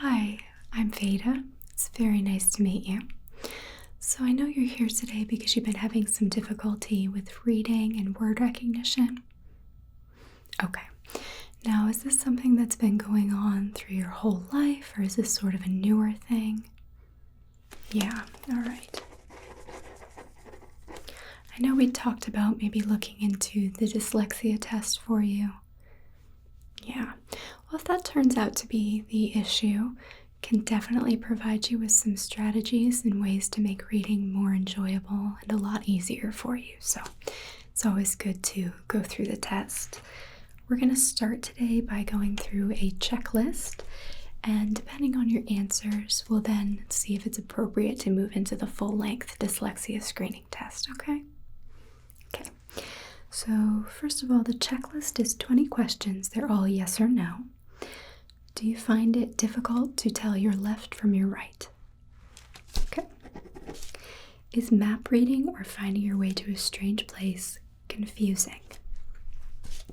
Hi, I'm Veda. It's very nice to meet you. So I know you're here today because you've been having some difficulty with reading and word recognition. Okay. Now, is this something that's been going on through your whole life, or is this sort of a newer thing? Yeah, all right. I know we talked about maybe looking into the dyslexia test for you. Yeah. Well, if that turns out to be the issue, can definitely provide you with some strategies and ways to make reading more enjoyable and a lot easier for you. So it's always good to go through the test. We're going to start today by going through a checklist, and depending on your answers, we'll then see if it's appropriate to move into the full-length dyslexia screening test, okay? Okay. So first of all, the checklist is 20 questions. They're all yes or no. Do you find it difficult to tell your left from your right? Okay. Is map reading or finding your way to a strange place confusing?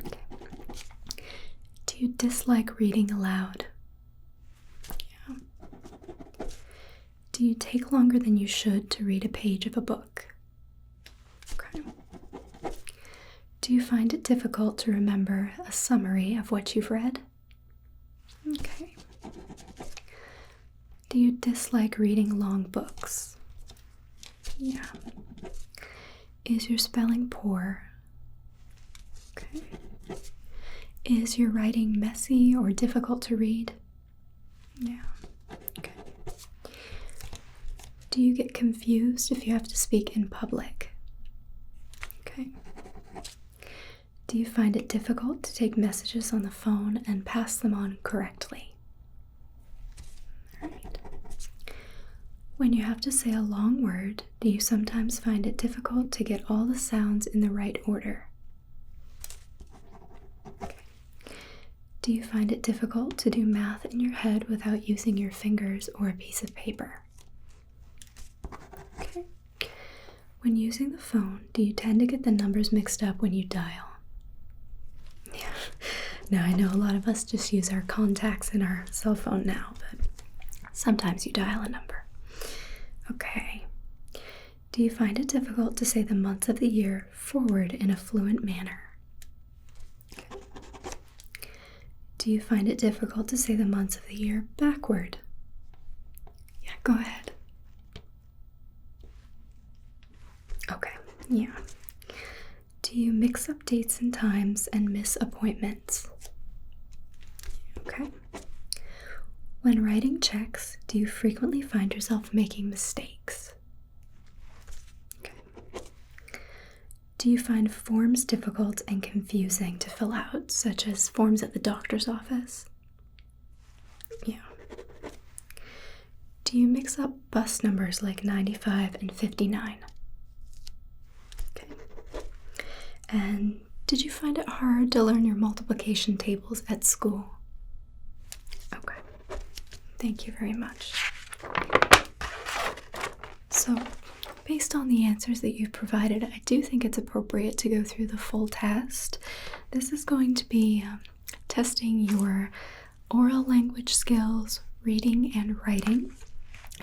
Okay. Do you dislike reading aloud? Yeah. Do you take longer than you should to read a page of a book? Okay. Do you find it difficult to remember a summary of what you've read? Okay. Do you dislike reading long books? Yeah. Is your spelling poor? Okay. Is your writing messy or difficult to read? Yeah. Okay. Do you get confused if you have to speak in public? Okay. Do you find it difficult to take messages on the phone and pass them on correctly? All right. When you have to say a long word, do you sometimes find it difficult to get all the sounds in the right order? Okay. Do you find it difficult to do math in your head without using your fingers or a piece of paper? Okay. When using the phone, do you tend to get the numbers mixed up when you dial? Yeah. Now, I know a lot of us just use our contacts in our cell phone now, but sometimes you dial a number. Okay. Do you find it difficult to say the months of the year forward in a fluent manner? Okay. Do you find it difficult to say the months of the year backward? Yeah, go ahead. Okay, yeah. Do you mix up dates and times and miss appointments? Okay. When writing checks, do you frequently find yourself making mistakes? Okay. Do you find forms difficult and confusing to fill out, such as forms at the doctor's office? Yeah. Do you mix up bus numbers like 95 and 59? Okay. And did you find it hard to learn your multiplication tables at school? Okay. Thank you very much. So, based on the answers that you've provided, I do think it's appropriate to go through the full test. This is going to be testing your oral language skills, reading and writing.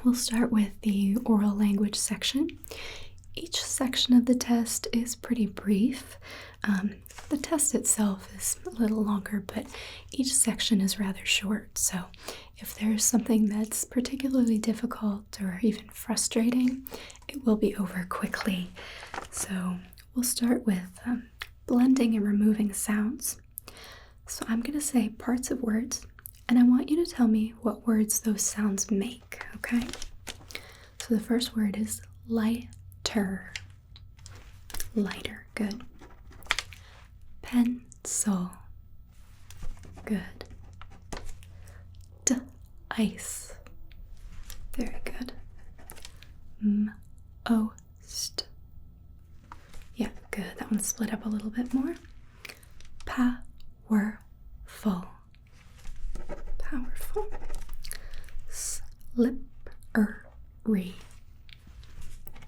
We'll start with the oral language section. Each section of the test is pretty brief. The test itself is a little longer, but each section is rather short. So if there's something that's particularly difficult or even frustrating, it will be over quickly. So we'll start with blending and removing sounds. So I'm going to say parts of words, and I want you to tell me what words those sounds make, okay? So the first word is lighter. Lighter, good. Pencil, good. Ice, very good. Most, yeah, good. That one split up a little bit more. Powerful, powerful. Slippery,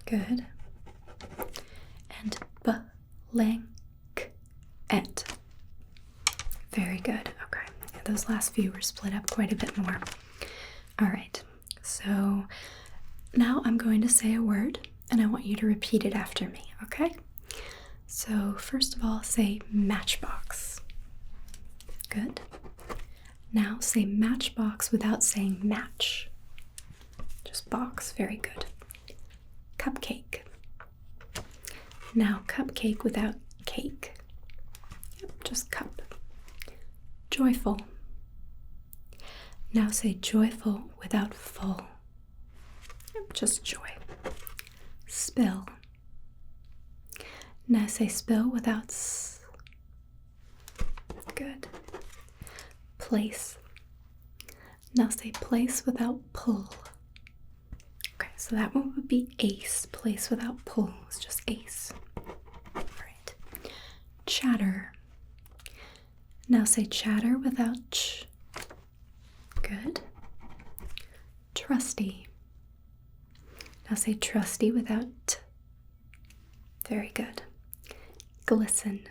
good. And blanket, very good. Okay, those last few were split up quite a bit more. All right, so now I'm going to say a word and I want you to repeat it after me, okay? So first of all, say matchbox. Good. Now say matchbox without saying match. Just box. Very good. Cupcake. Now cupcake without cake. Yep, just cup. Joyful. Now say joyful without full. Yep, just joy. Spill. Now say spill without s. Good. Place. Now say place without pull. Okay, so that one would be ace. Place without pull is just ace. All right. Chatter. Now say chatter without ch. Good. Trusty. Now say trusty without t. Very good. Glisten.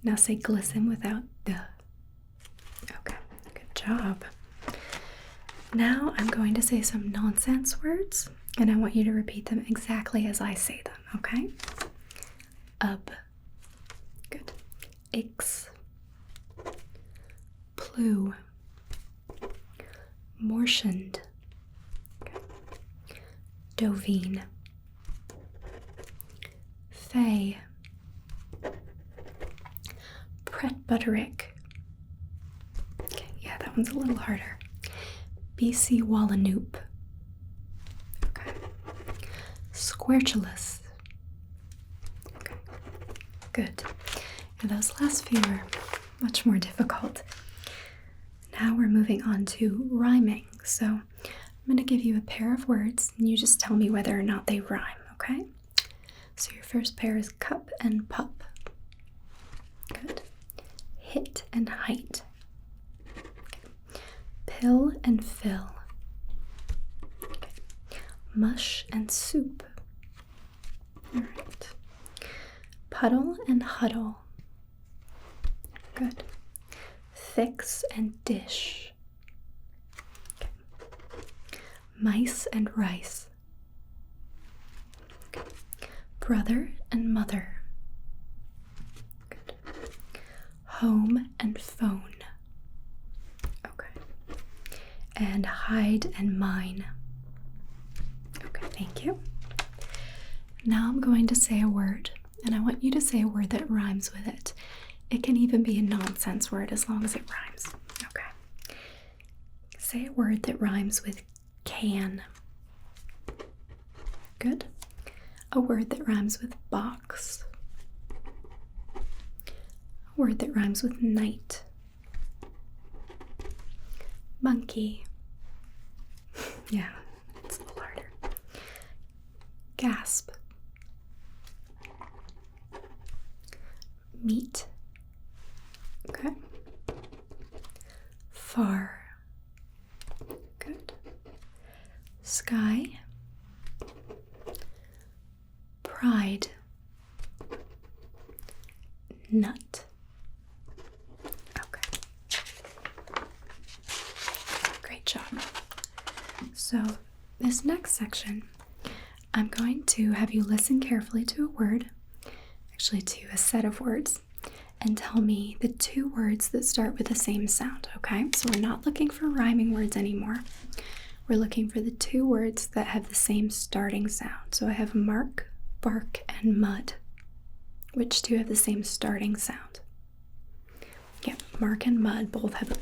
Now say glisten without the. Okay, good job. Now I'm going to say some nonsense words, and I want you to repeat them exactly as I say them, okay? Good. Ix. Plu. Mortioned. Okay. Dovine. Fay. Pret Butterick. Okay, yeah, that one's a little harder. BC Wallanoop. Okay. Squarchulous. Okay, good. And those last few are much more difficult. Now we're moving on to rhyming. So I'm going to give you a pair of words and you just tell me whether or not they rhyme, okay? So your first pair is cup and pup. Good. Hit and height. Okay. Pill and fill. Okay. Mush and soup. All right. Puddle and huddle. Good. Fix and dish. Okay. Mice and rice. Okay. Brother and mother. Good. Home and phone. Okay. And hide and mine. Okay, thank you. Now I'm going to say a word, and I want you to say a word that rhymes with it. It can even be a nonsense word as long as it rhymes. Okay. Say a word that rhymes with can. Good. A word that rhymes with box. A word that rhymes with night. Monkey. Yeah, it's a little harder. Gasp. Meat. Okay. Far. Good. Sky. Pride. Nut. Okay. Great job. So, this next section, I'm going to have you listen carefully to a word, actually to a set of words, and tell me the two words that start with the same sound, okay? So we're not looking for rhyming words anymore. We're looking for the two words that have the same starting sound. So I have mark, bark, and mud. Which two have the same starting sound? Yeah, mark and mud both have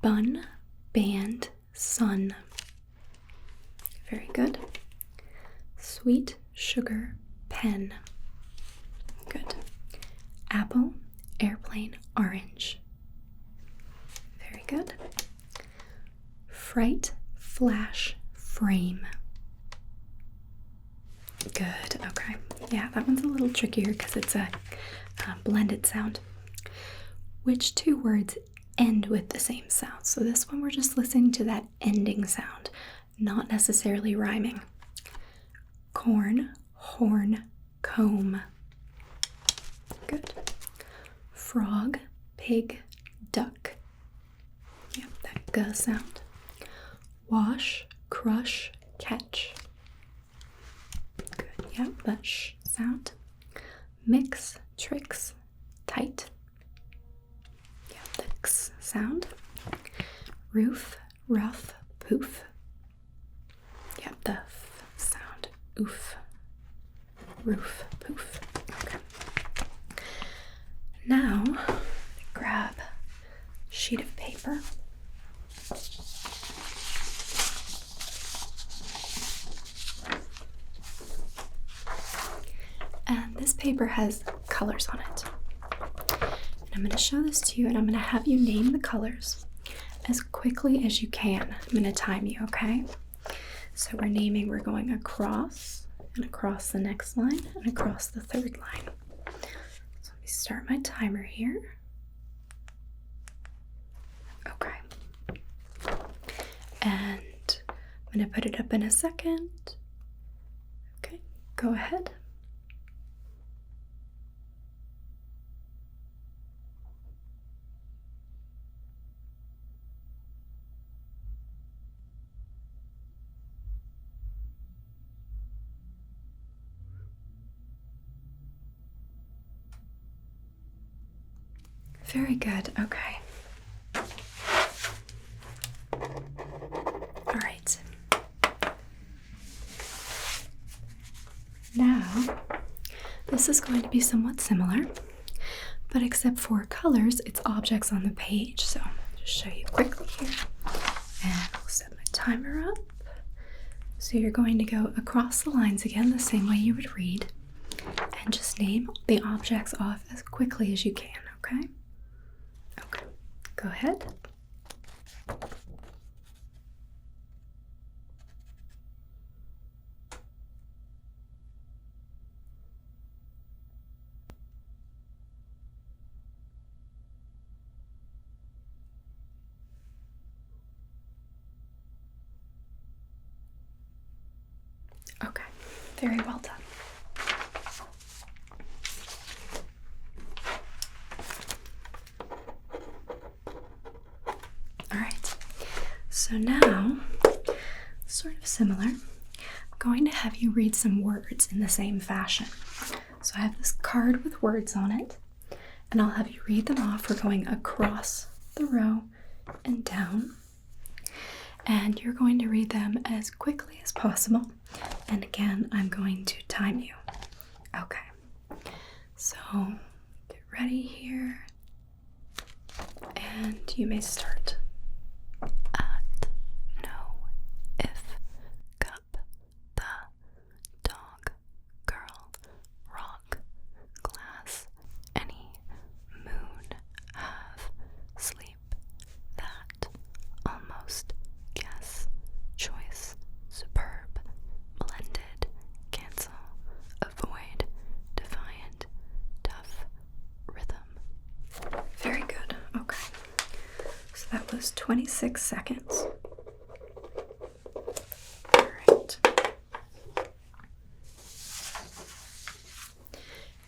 bun, band, sun. Very good. Sweet, sugar, pen. Good. Apple, airplane, orange. Very good. Fright, flash, frame. Good, okay. Yeah, that one's a little trickier because it's a blended sound. Which two words end with the same sound? So this one we're just listening to that ending sound, not necessarily rhyming. Corn, horn, comb. Good. Frog, pig, duck. Yeah, that G sound. Wash, crush, catch. Good, yeah, that sh sound. Mix, tricks, tight. Yeah, the x sound. Roof, rough, poof. Yeah, the f sound. Oof. Roof, poof. Okay. Now, grab a sheet of paper. And this paper has colors on it. And I'm going to show this to you, and I'm going to have you name the colors as quickly as you can. I'm going to time you, okay? So we're going across, and across the next line, and across the third line. So let me start my timer here. Okay. And I'm going to put it up in a second. Okay, go ahead. Very good, okay. All right. Now, this is going to be somewhat similar, but except for colors, it's objects on the page. So I'll just show you quickly here. And I'll set my timer up. So you're going to go across the lines again, the same way you would read, and just name the objects off as quickly as you can, okay? Okay, go ahead. Okay, very well done. All right, so now, sort of similar, I'm going to have you read some words in the same fashion. So I have this card with words on it, and I'll have you read them off. We're going across the row and down, and you're going to read them as quickly as possible. And again, I'm going to time you. Okay, so get ready here, and you may start. At, no, if, cup, the, dog, girl, rock, glass, any, moon, have, sleep, that, almost, guess, choice, superb, blended, cancel, avoid, defiant, tough, rhythm. Very good. Okay. So that was 26 seconds. All right.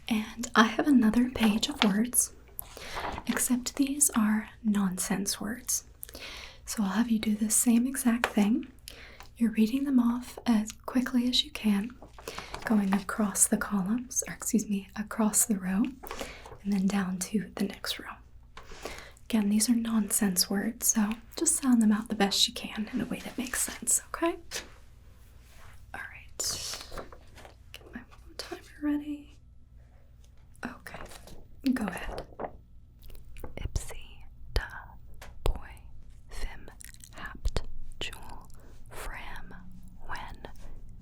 And I have another page of words, except these are nonsense words. So I'll have you do the same exact thing. You're reading them off as quickly as you can, going across the columns, or excuse me, across the row, and then down to the next row. Again, these are nonsense words, so just sound them out the best you can in a way that makes sense, okay? All right. Get my timer ready. Okay, go ahead. Ipsy, da, boy, fim, hapt, jewel, fram, when,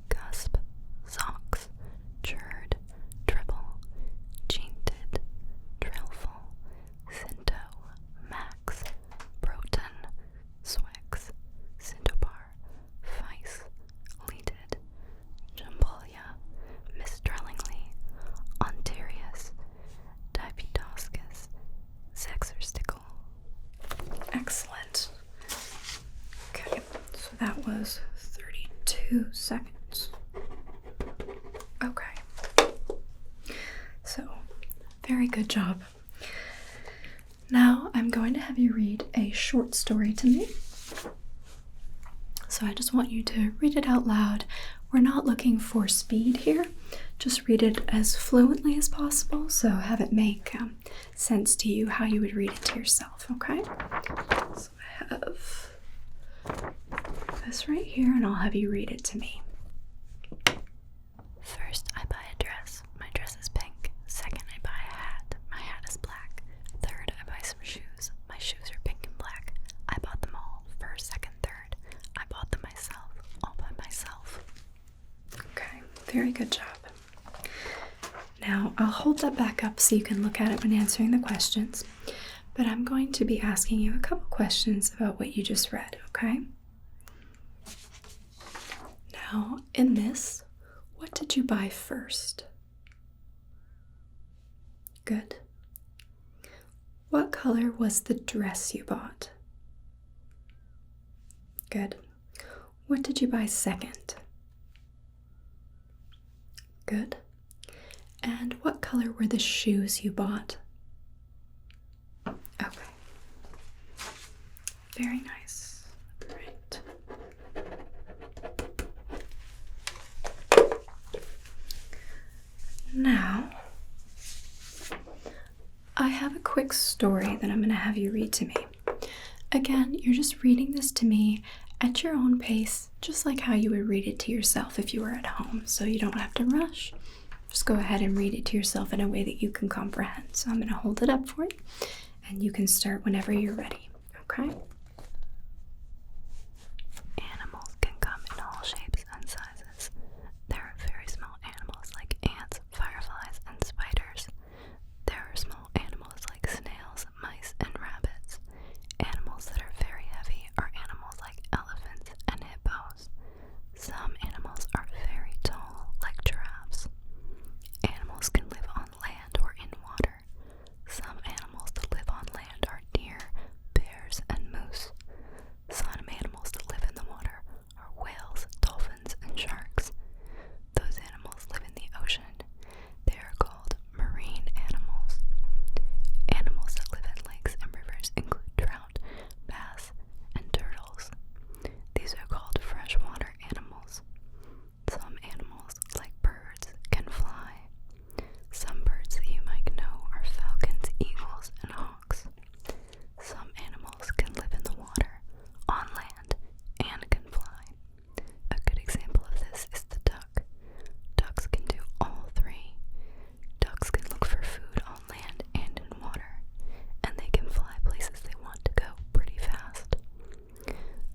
cusp, socks, churd, dribble, jinted, drillful, cinto, max, broton, swix, cintobar, vice, leaded, jambolia, mistrellingly, ontarius, dipedoscus, sexersticle. Excellent. Okay, so that was 32 seconds. Okay. So, very good job. Now I'm going to have you read a short story to me. So I just want you to read it out loud. We're not looking for speed here. Just read it as fluently as possible, so have it make sense to you how you would read it to yourself, okay? So I have this right here, and I'll have you read it to me. First, I buy a dress. My dress is pink. Second, I buy a hat. My hat is black. Third, I buy some shoes. My shoes are pink and black. I bought them all. First, second, third. I bought them myself. All by myself. Okay, very good job. Now, I'll hold that back up so you can look at it when answering the questions, but I'm going to be asking you a couple questions about what you just read, okay? Now, in this, what did you buy first? Good. What color was the dress you bought? Good. What did you buy second? Good. And what color were the shoes you bought? Okay. Very nice. All right. Now, I have a quick story that I'm going to have you read to me. Again, you're just reading this to me at your own pace, just like how you would read it to yourself if you were at home, so you don't have to rush. Just go ahead and read it to yourself in a way that you can comprehend. So I'm going to hold it up for you, and you can start whenever you're ready, okay? Animals can come in all shapes and sizes. There are very small animals like ants, fireflies, and spiders. There are small animals like snails, mice, and rabbits. Animals that are very heavy are animals like elephants and hippos. Some animals are very tall, like giraffes. Animals can live on land or in water. Some animals that live on land are deer, bears, and moose. Some animals that live in the water are whales, dolphins, and sharks. Those animals live in the ocean. They are called marine animals. Animals that live in lakes and rivers include trout, bass, and turtles. These are called freshwater animals. Some animals, like birds, can fly. Some birds that you might know are falcons, eagles, and hawks. Some animals can live in the water, on land, and can fly. A good example of this is the duck. Ducks can do all three. Ducks can look for food on land and in water, and they can fly places they want to go pretty fast.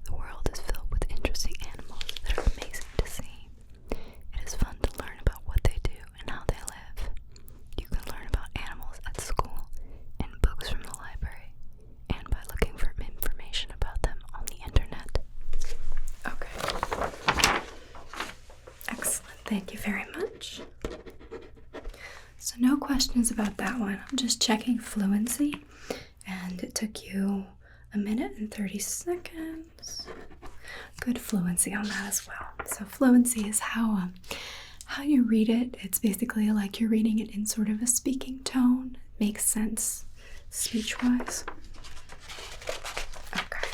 The world is filled with interesting animals that are amazing to see. It is fun to learn about what they do and how they live. You can learn about animals at school, in books from the library, and by looking for information about them on the internet. Okay. Excellent. Thank you very much. So no questions about that one. I'm just checking fluency, and it took you 1 minute and 30 seconds. Good fluency on that as well. So fluency is how you read it. It's basically like you're reading it in sort of a speaking tone. It makes sense speech-wise. Okay.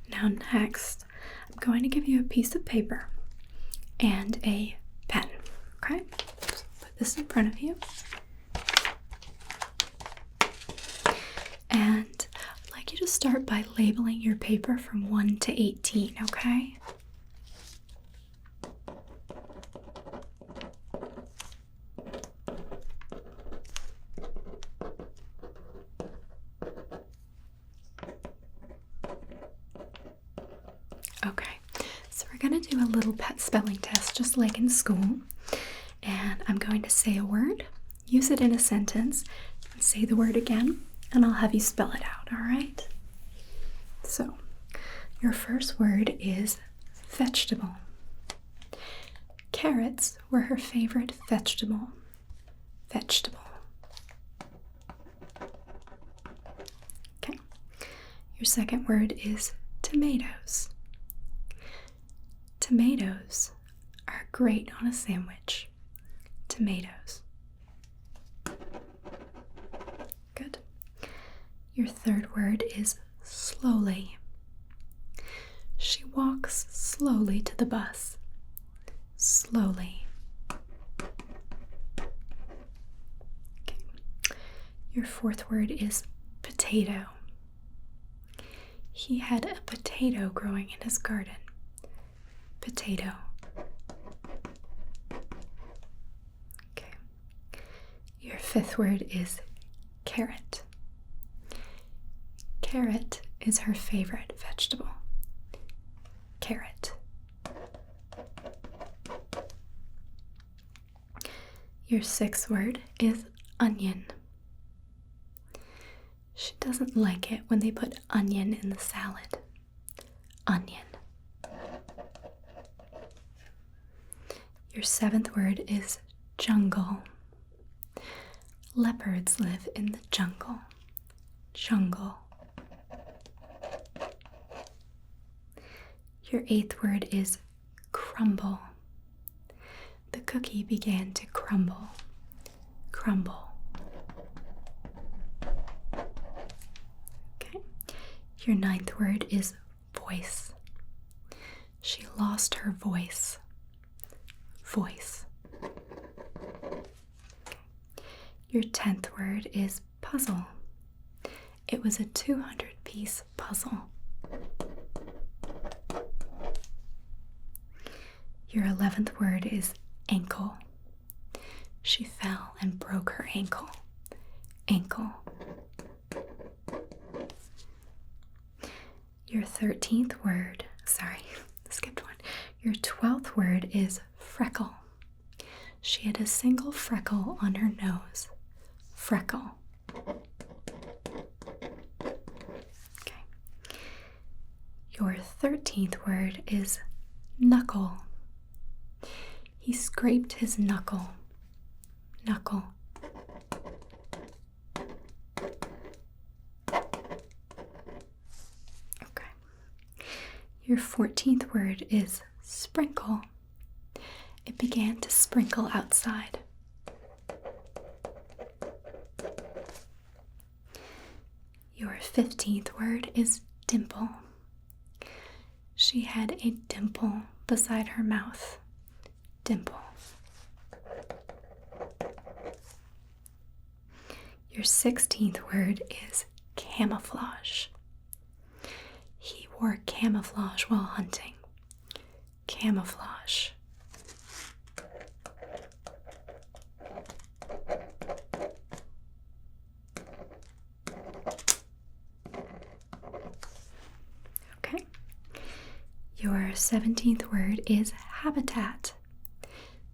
Now next, I'm going to give you a piece of paper and a pen. Okay? So put this in front of you. And I'd like you to start by labeling your paper from 1 to 18, okay? Okay, so we're going to do a little pet spelling test just like in school. And I'm going to say a word, use it in a sentence, and say the word again, and I'll have you spell it out, all right? So, your first word is vegetable. Carrots were her favorite vegetable. Vegetable. Okay. Your second word is tomatoes. Tomatoes are great on a sandwich. Tomatoes. Good. Your third word is slowly. She walks slowly to the bus. Slowly. Okay. Your fourth word is potato. He had a potato growing in his garden. Potato. Okay. Your fifth word is carrot. Carrot is her favorite vegetable. Carrot. Your sixth word is onion. She doesn't like it when they put onion in the salad. Onion. Your seventh word is jungle. Leopards live in the jungle. Jungle. Your eighth word is crumble. The cookie began to crumble. Crumble. Okay. Your ninth word is voice. She lost her voice. Voice. Okay. Your 10th word is puzzle. It was a 200-piece puzzle. Your 11th word is ankle. She fell and broke her ankle. Ankle. Your 13th word, skipped one. Your 12th word is freckle. She had a single freckle on her nose. Freckle. Okay. Your 13th word is knuckle. He scraped his knuckle. Knuckle. Okay. Your 14th word is sprinkle. It began to sprinkle outside. Your 15th word is dimple. She had a dimple beside her mouth. Dimple. Your 16th word is camouflage. He wore camouflage while hunting. Camouflage. Okay. Your 17th word is habitat.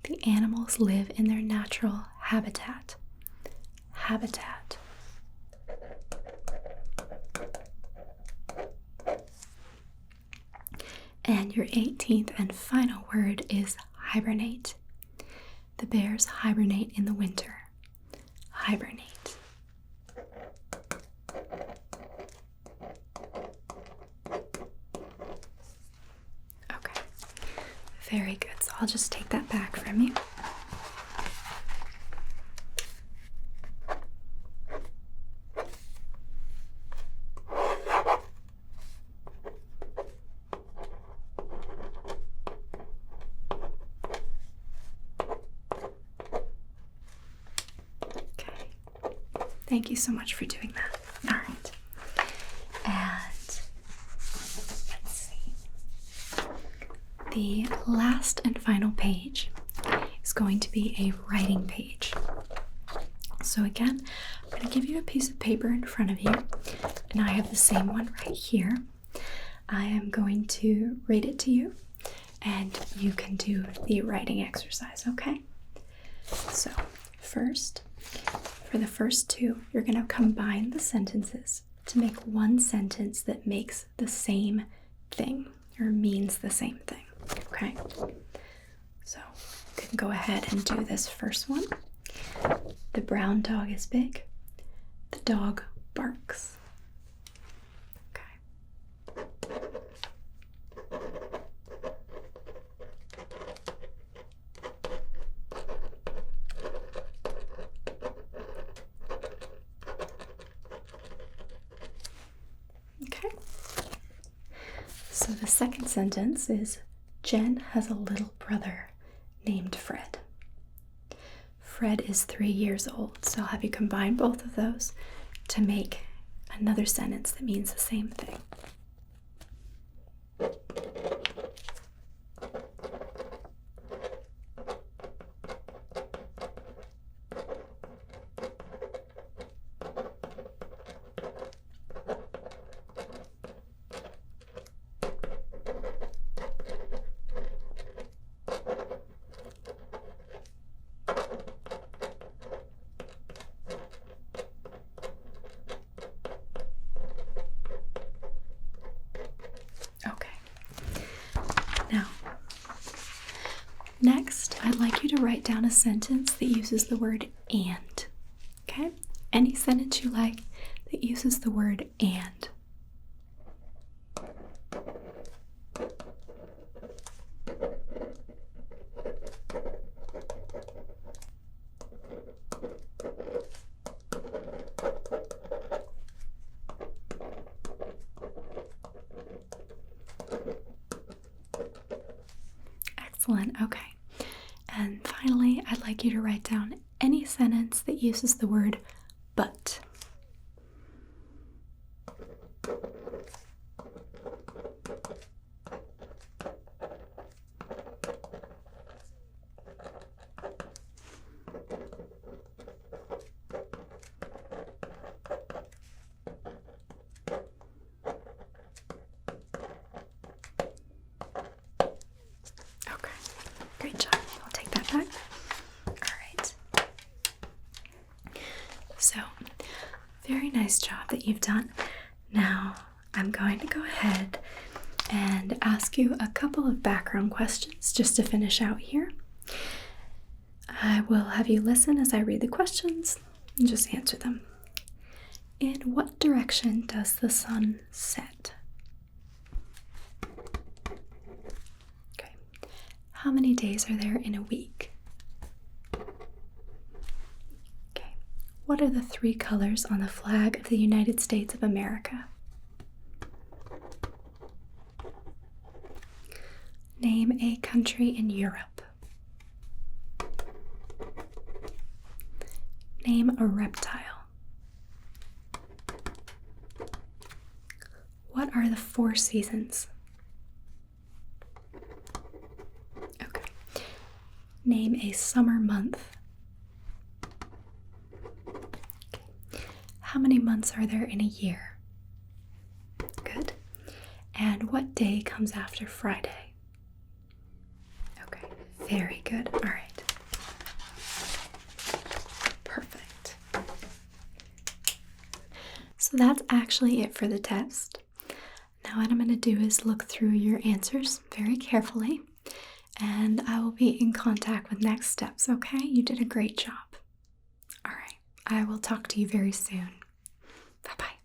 The animals live in their natural habitat. Habitat. And your 18th and final word is hibernate. The bears hibernate in the winter. Hibernate. Okay. Very good. So I'll just take that back from you. Thank you so much for doing that. All right. And let's see. The last and final page is going to be a writing page. So again, I'm going to give you a piece of paper in front of you, and I have the same one right here. I am going to read it to you, and you can do the writing exercise, okay? So first, for the first two, you're going to combine the sentences to make one sentence that makes the same thing or means the same thing, okay? So you can go ahead and do this first one. The brown dog is big. The dog barks. Okay. So the second sentence is, Jen has a little brother named Fred. Fred is 3 years old, so I'll have you combine both of those to make another sentence that means the same thing. Now, next, I'd like you to write down a sentence that uses the word and. Okay? Any sentence you like that uses the word and. Excellent, okay. And finally, I'd like you to write down any sentence that uses the word but. Great job. I'll take that back. All right. So, very nice job that you've done. Now, I'm going to go ahead and ask you a couple of background questions just to finish out here. I will have you listen as I read the questions and just answer them. In what direction does the sun set? How many days are there in a week? Okay. What are the 3 colors on the flag of the United States of America? Name a country in Europe. Name a reptile. What are the 4 seasons? Name a summer month. Okay. How many months are there in a year? Good. And what day comes after Friday? Okay, very good. All right. Perfect. So that's actually it for the test. Now what I'm going to do is look through your answers very carefully, and I will be in contact with next steps, okay? You did a great job. All right, I will talk to you very soon. Bye-bye.